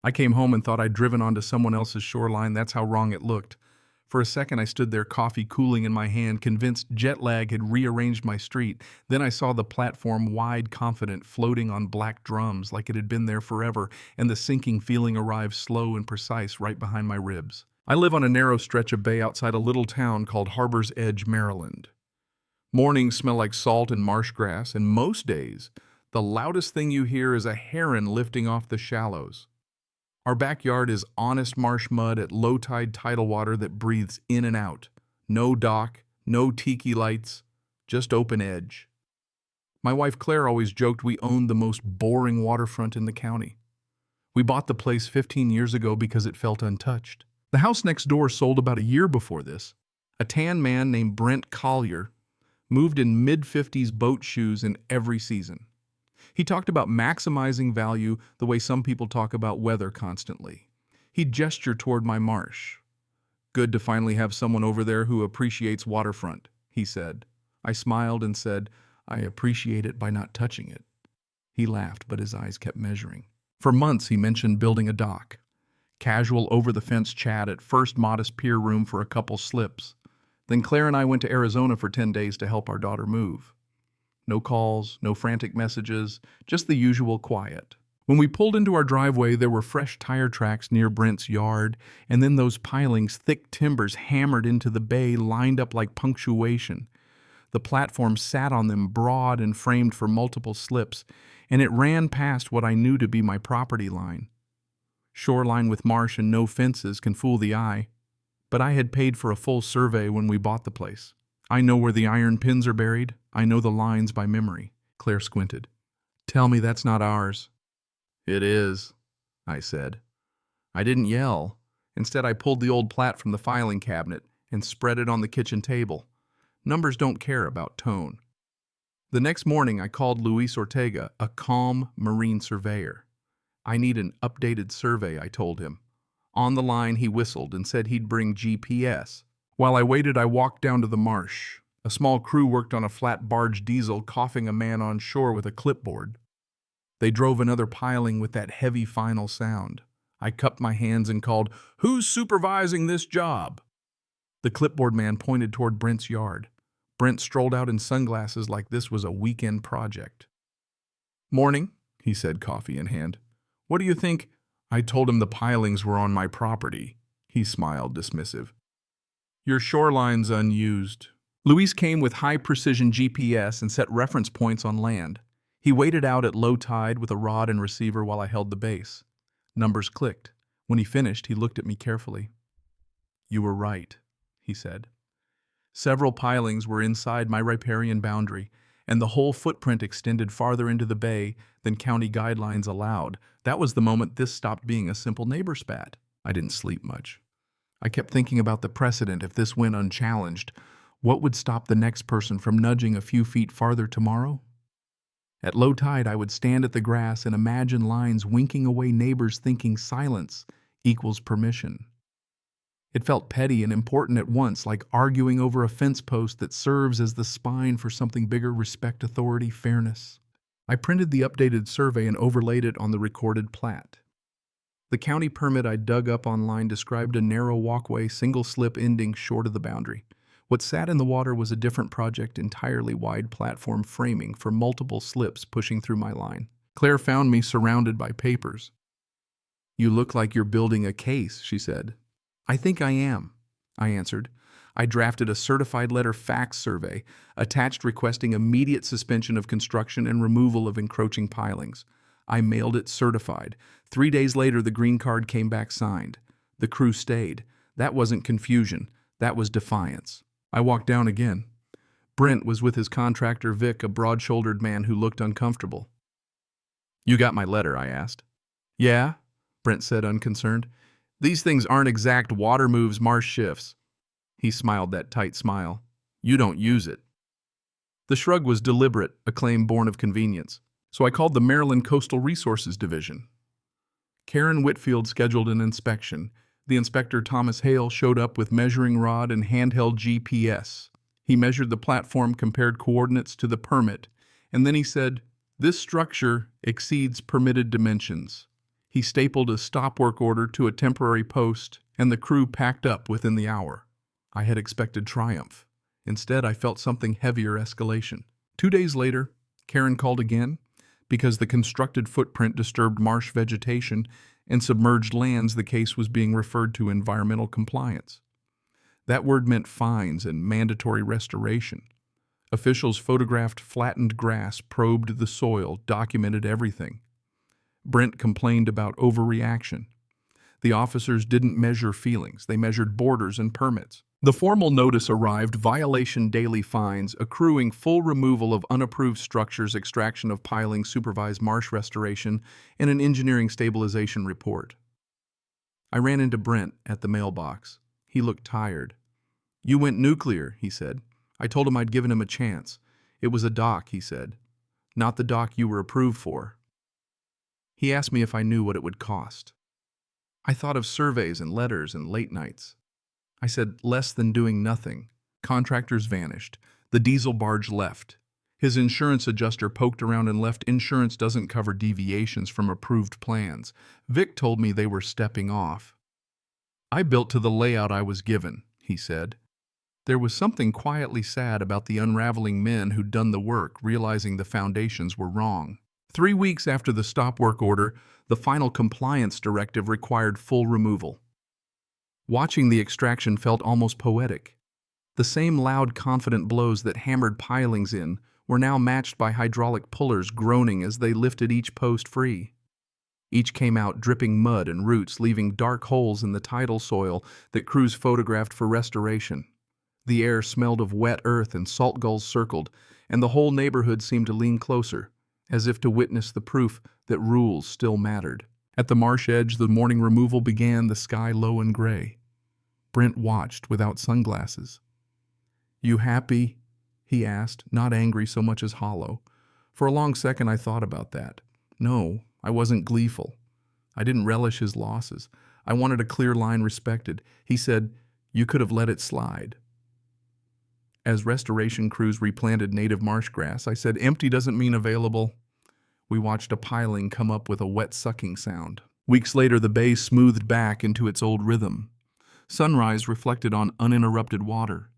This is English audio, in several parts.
I came home and thought I'd driven onto someone else's shoreline. That's how wrong it looked. For a second, I stood there, coffee cooling in my hand, convinced jet lag had rearranged my street. Then I saw the platform, wide, confident, floating on black drums like it had been there forever, and the sinking feeling arrived slow and precise right behind my ribs. I live on a narrow stretch of bay outside a little town called Harbor's Edge, Maryland. Mornings smell like salt and marsh grass, and most days, the loudest thing you hear is a heron lifting off the shallows. Our backyard is honest marsh mud at low tide tidal water that breathes in and out. No dock, no tiki lights, just open edge. My wife Claire always joked we owned the most boring waterfront in the county. We bought the place 15 years ago because it felt untouched. The house next door sold about a year before this. A tan man named Brent Collier moved in mid-50s boat shoes in every season. He talked about maximizing value the way some people talk about weather constantly. He'd gesture toward my marsh. "Good to finally have someone over there who appreciates waterfront," he said. I smiled and said, "I appreciate it by not touching it." He laughed, but his eyes kept measuring. For months he mentioned building a dock. Casual over-the-fence chat, at first modest pier room for a couple slips. Then Claire and I went to Arizona for 10 days to help our daughter move. No calls, no frantic messages, just the usual quiet. When we pulled into our driveway, there were fresh tire tracks near Brent's yard, and then those pilings, thick timbers hammered into the bay, lined up like punctuation. The platform sat on them, broad and framed for multiple slips, and it ran past what I knew to be my property line. Shoreline with marsh and no fences can fool the eye, but I had paid for a full survey when we bought the place. I know where the iron pins are buried. I know the lines by memory. Claire squinted. "Tell me that's not ours." "It is," I said. I didn't yell. Instead, I pulled the old plat from the filing cabinet and spread it on the kitchen table. Numbers don't care about tone. The next morning, I called Luis Ortega, a calm marine surveyor. "I need an updated survey," I told him. On the line, he whistled and said he'd bring GPS. While I waited, I walked down to the marsh. A small crew worked on a flat barge diesel, coughing a man on shore with a clipboard. They drove another piling with that heavy final sound. I cupped my hands and called, "Who's supervising this job?" The clipboard man pointed toward Brent's yard. Brent strolled out in sunglasses like this was a weekend project. "Morning," he said, coffee in hand. "What do you think?" I told him the pilings were on my property. He smiled, dismissive. "Your shoreline's unused." Luis came with high-precision GPS and set reference points on land. He waited out at low tide with a rod and receiver while I held the base. Numbers clicked. When he finished, he looked at me carefully. "You were right," he said. Several pilings were inside my riparian boundary, and the whole footprint extended farther into the bay than county guidelines allowed. That was the moment this stopped being a simple neighbor spat. I didn't sleep much. I kept thinking about the precedent. If this went unchallenged, what would stop the next person from nudging a few feet farther tomorrow? At low tide, I would stand at the grass and imagine lines winking away, neighbors thinking silence equals permission. It felt petty and important at once, like arguing over a fence post that serves as the spine for something bigger: respect, authority, fairness. I printed the updated survey and overlaid it on the recorded plat. The county permit I dug up online described a narrow walkway, single slip ending short of the boundary. What sat in the water was a different project, entirely wide platform framing for multiple slips pushing through my line. Claire found me surrounded by papers. "You look like you're building a case," she said. "I think I am," I answered. I drafted a certified letter fax survey, attached requesting immediate suspension of construction and removal of encroaching pilings. I mailed it certified. 3 days later, the green card came back signed. The crew stayed. That wasn't confusion. That was defiance. I walked down again. Brent was with his contractor Vic, a broad-shouldered man who looked uncomfortable. "You got my letter?" I asked. "Yeah," Brent said, unconcerned. "These things aren't exact water moves, marsh shifts." He smiled that tight smile. "You don't use it." The shrug was deliberate, a claim born of convenience. So I called the Maryland Coastal Resources Division. Karen Whitfield scheduled an inspection. The inspector, Thomas Hale, showed up with measuring rod and handheld GPS. He measured the platform, compared coordinates to the permit, and then he said, "This structure exceeds permitted dimensions." He stapled a stop work order to a temporary post, and the crew packed up within the hour. I had expected triumph. Instead, I felt something heavier: escalation. 2 days later, Karen called again because the constructed footprint disturbed marsh vegetation and submerged lands. The case was being referred to environmental compliance. That word meant fines and mandatory restoration. Officials photographed flattened grass, probed the soil, documented everything. Brent complained about overreaction. The officers didn't measure feelings, they measured borders and permits. The formal notice arrived: violation daily fines, accruing full removal of unapproved structures, extraction of piling, supervised marsh restoration, and an engineering stabilization report. I ran into Brent at the mailbox. He looked tired. "You went nuclear," he said. I told him I'd given him a chance. "It was a dock," he said. "Not the dock you were approved for." He asked me if I knew what it would cost. I thought of surveys and letters and late nights. I said, less than doing nothing. Contractors vanished. The diesel barge left. His insurance adjuster poked around and left. Insurance doesn't cover deviations from approved plans. Vic told me they were stepping off. "I built to the layout I was given," he said. There was something quietly sad about the unraveling men who'd done the work, realizing the foundations were wrong. 3 weeks after the stop work order, the final compliance directive required full removal. Watching the extraction felt almost poetic. The same loud, confident blows that hammered pilings in were now matched by hydraulic pullers groaning as they lifted each post free. Each came out dripping mud and roots, leaving dark holes in the tidal soil that crews photographed for restoration. The air smelled of wet earth and salt gulls circled, and the whole neighborhood seemed to lean closer, as if to witness the proof that rules still mattered. At the marsh edge, the morning removal began, the sky low and gray. Brent watched without sunglasses. "You happy?" he asked, not angry so much as hollow. For a long second I thought about that. No, I wasn't gleeful. I didn't relish his losses. I wanted a clear line respected. He said, "You could have let it slide." As restoration crews replanted native marsh grass, I said, "Empty doesn't mean available." We watched a piling come up with a wet sucking sound. Weeks later, the bay smoothed back into its old rhythm. Sunrise reflected on uninterrupted water.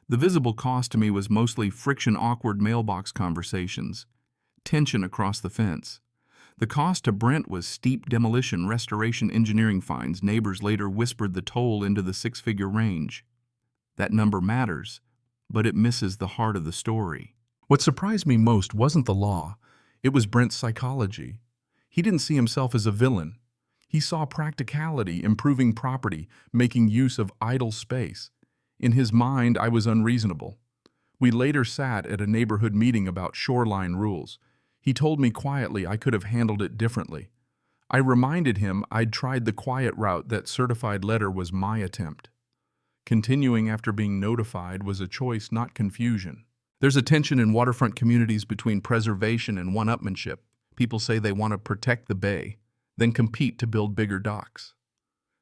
The visible cost to me was mostly friction, awkward mailbox conversations, tension across the fence. The cost to Brent was steep demolition, restoration, engineering fines. Neighbors later whispered the toll into the six-figure range. That number matters, but it misses the heart of the story. What surprised me most wasn't the law. It was Brent's psychology. He didn't see himself as a villain. He saw practicality, improving property, making use of idle space. In his mind, I was unreasonable. We later sat at a neighborhood meeting about Shoreline rules. He told me quietly I could have handled it differently. I reminded him I'd tried the quiet route. That certified letter was my attempt. Continuing after being notified was a choice, not confusion. There's a tension in waterfront communities between preservation and one-upmanship. People say they want to protect the bay, then compete to build bigger docks.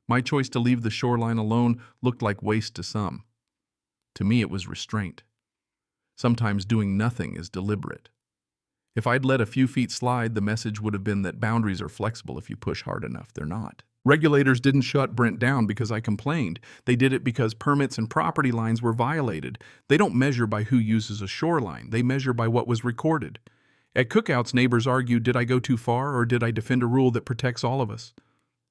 My choice to leave the shoreline alone looked like waste to some. To me, it was restraint. Sometimes doing nothing is deliberate. If I'd let a few feet slide, the message would have been that boundaries are flexible if you push hard enough. They're not. Regulators didn't shut Brent down because I complained. They did it because permits and property lines were violated. They don't measure by who uses a shoreline. They measure by what was recorded. At cookouts, neighbors argued, did I go too far, or did I defend a rule that protects all of us?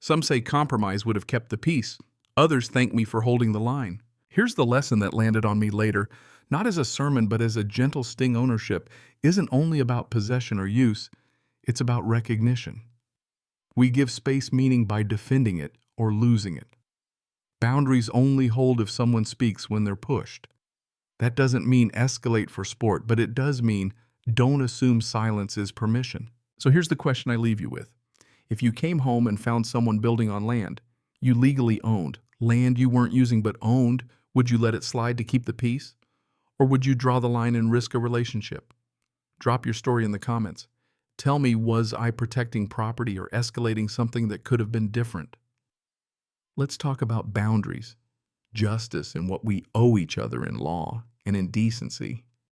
Some say compromise would have kept the peace. Others thank me for holding the line. Here's the lesson that landed on me later. Not as a sermon, but as a gentle sting: ownership isn't only about possession or use, it's about recognition. We give space meaning by defending it or losing it. Boundaries only hold if someone speaks when they're pushed. That doesn't mean escalate for sport, but it does mean don't assume silence is permission. So here's the question I leave you with. If you came home and found someone building on land you legally owned, land you weren't using but owned, would you let it slide to keep the peace? Or would you draw the line and risk a relationship? Drop your story in the comments. Tell me, was I protecting property or escalating something that could have been different? Let's talk about boundaries, justice, and what we owe each other in law and in decency.